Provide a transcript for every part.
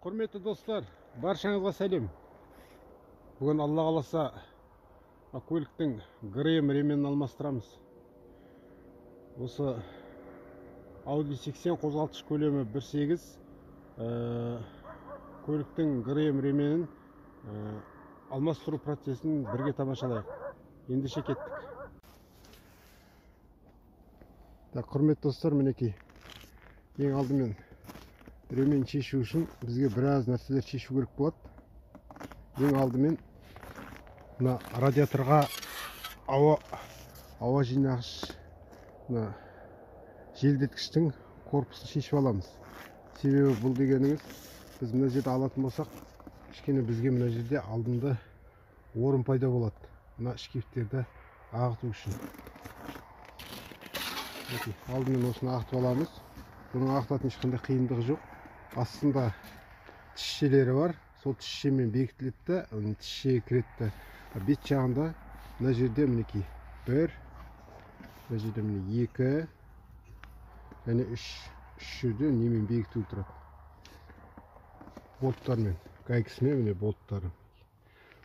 Құрметті достар, баршаңызға сәлем. Бүгін Алла қаласа көліктің ГРМ ременін алмастырамыз. Осы Audi 80 қозғалтқыш көлемі 1.8 көліктің ГРМ ременін алмастыру процесін бірге тамашалайық. Ендеше кеттік. Құрметті достар, мінекей. Ең алдымен ремен шешу үшін бізге біраз нәрселер шешу керек болады. Ең алдымен мына радиаторға ауа жинағыш желдеткіштің корпусын шешіп аламыз. Себебі бұл дегеніңіз, біз мына жерде алатын болсақ, кішкене бізге мына жерде алдында орын пайда болады. Мына шкафтерді ағыту үшін. Алдымен осыны ағытып аламыз. Бұның ағытатын ешқандай қиындығы жоқ. Астында тісшелері бар. Сол тісшемен бекітіледі, тісшеге кіреді. Бет жағында мына жерде мінекей 1, мына жерде міне 2 және 3 жерде немен бекітіліп тұрады. Болттармен, гайкісімен міне болттары.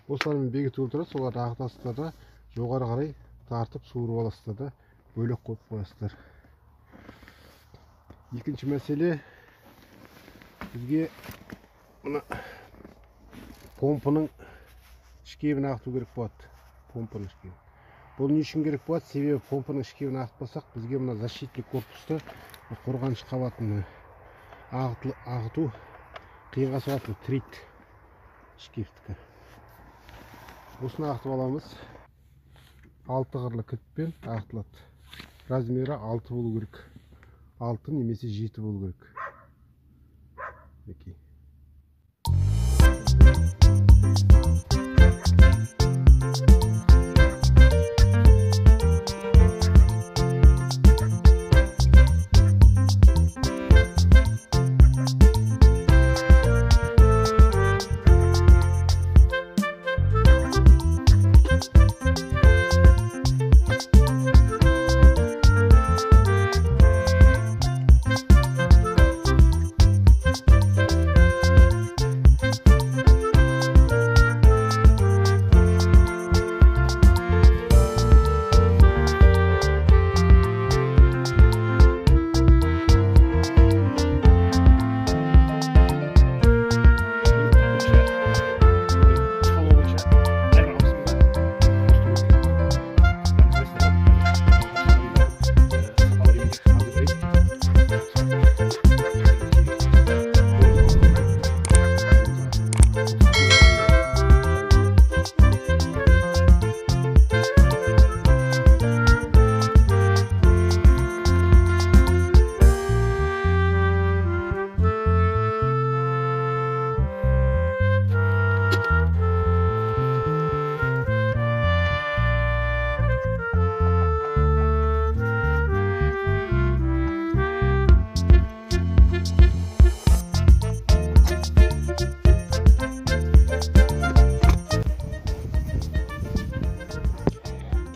Осылармен бекітіліп тұрады. Соларды ағытасыздар да жоғары қарай тартып суырып аласыздар да бөлек қойып қоясыздар. Екінші мәселе, бізге мына помпаның шкебін ағыту керек болады. Помпаның шкебін. Бұл не үшін керек болады? Себебі помпаның шкебін ағытпасақ, бізге мына защитный корпусты қорғаныш қабатын ағыту қиынға соғады. Трит шкефтікі. Осыны ағытып аламыз. 6 қырлы кілтпен ағытылады. Размері 6 болу керек. 6 немесе 7 болу керек. Окей.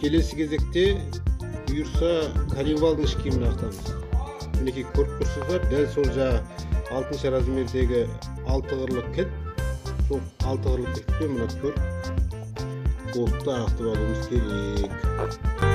Келесі кезекте бұйырса коленвалдың шкемін ағытамыз. Мінекей көріп тұрсыздар, дәл сол жағы 6 размердегі 6 қырлы кілт, сол 6 қырлы кілтпен мына 4 болтты ағытып алуымыз керек.